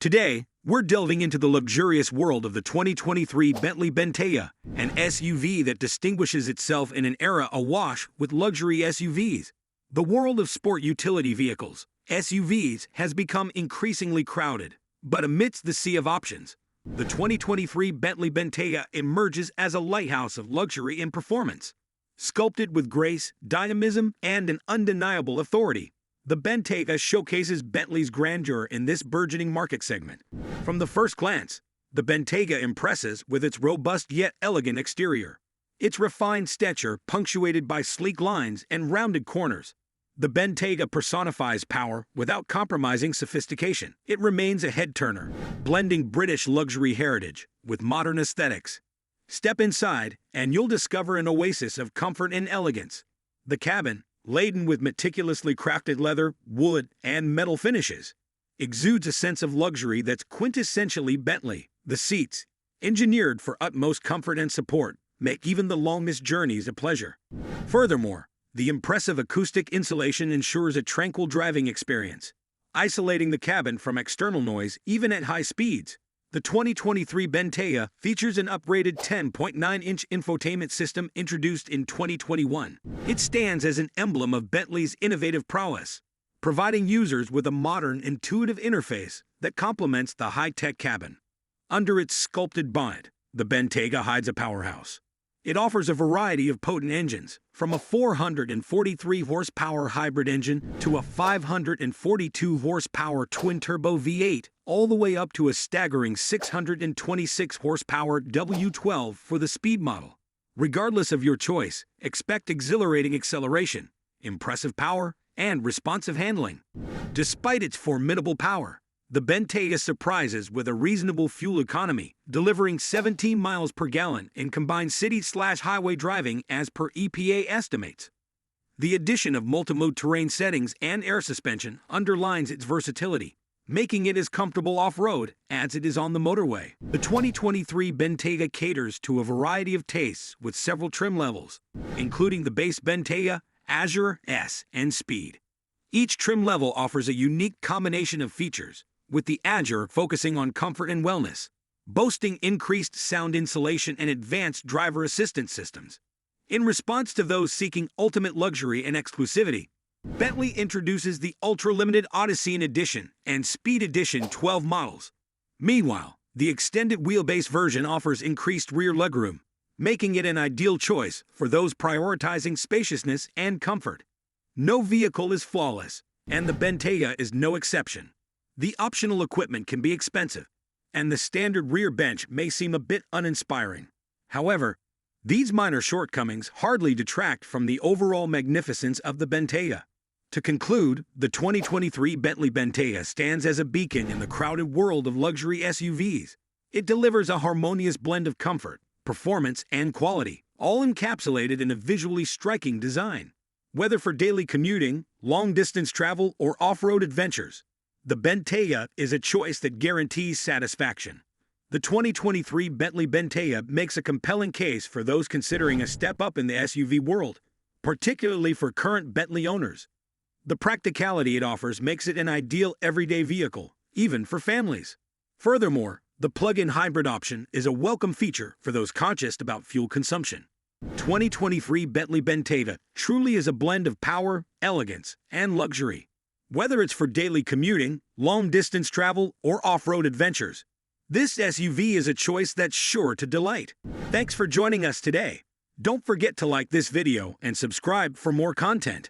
Today, we're delving into the luxurious world of the 2023 Bentley Bentayga, an SUV that distinguishes itself in an era awash with luxury SUVs. The world of sport utility vehicles, SUVs, has become increasingly crowded. But amidst the sea of options, the 2023 Bentley Bentayga emerges as a lighthouse of luxury and performance. Sculpted with grace, dynamism, and an undeniable authority, the Bentayga showcases Bentley's grandeur in this burgeoning market segment. From the first glance, the Bentayga impresses with its robust yet elegant exterior. Its refined stature punctuated by sleek lines and rounded corners. The Bentayga personifies power without compromising sophistication. It remains a head-turner, blending British luxury heritage with modern aesthetics. Step inside, and you'll discover an oasis of comfort and elegance. The cabin, laden with meticulously crafted leather, wood, and metal finishes, exudes a sense of luxury that's quintessentially Bentley. The seats, engineered for utmost comfort and support, make even the longest journeys a pleasure. Furthermore, the impressive acoustic insulation ensures a tranquil driving experience, isolating the cabin from external noise even at high speeds. The 2023 Bentayga features an upgraded 10.9-inch infotainment system introduced in 2021. It stands as an emblem of Bentley's innovative prowess, providing users with a modern, intuitive interface that complements the high-tech cabin. Under its sculpted bonnet, the Bentayga hides a powerhouse. It offers a variety of potent engines, from a 443-horsepower hybrid engine to a 542-horsepower twin-turbo V8, all the way up to a staggering 626-horsepower W12 for the speed model. Regardless of your choice, expect exhilarating acceleration, impressive power, and responsive handling. Despite its formidable power, the Bentayga surprises with a reasonable fuel economy, delivering 17 miles per gallon in combined city/highway driving as per EPA estimates. The addition of multi-mode terrain settings and air suspension underlines its versatility, making it as comfortable off-road as it is on the motorway. The 2023 Bentayga caters to a variety of tastes with several trim levels, including the base Bentayga, Azure, S, and Speed. Each trim level offers a unique combination of features, with the Azure focusing on comfort and wellness, boasting increased sound insulation and advanced driver assistance systems. In response to those seeking ultimate luxury and exclusivity, Bentley introduces the ultra-limited Odyssey Edition and Speed Edition 12 models. Meanwhile, the extended wheelbase version offers increased rear legroom, making it an ideal choice for those prioritizing spaciousness and comfort. No vehicle is flawless, and the Bentayga is no exception. The optional equipment can be expensive, and the standard rear bench may seem a bit uninspiring. However, these minor shortcomings hardly detract from the overall magnificence of the Bentayga. To conclude, the 2023 Bentley Bentayga stands as a beacon in the crowded world of luxury SUVs. It delivers a harmonious blend of comfort, performance, and quality, all encapsulated in a visually striking design. Whether for daily commuting, long-distance travel, or off-road adventures, the Bentayga is a choice that guarantees satisfaction. The 2023 Bentley Bentayga makes a compelling case for those considering a step up in the SUV world, particularly for current Bentley owners. The practicality it offers makes it an ideal everyday vehicle, even for families. Furthermore, the plug-in hybrid option is a welcome feature for those conscious about fuel consumption. 2023 Bentley Bentayga truly is a blend of power, elegance, and luxury. Whether it's for daily commuting, long-distance travel, or off-road adventures, this SUV is a choice that's sure to delight. Thanks for joining us today. Don't forget to like this video and subscribe for more content.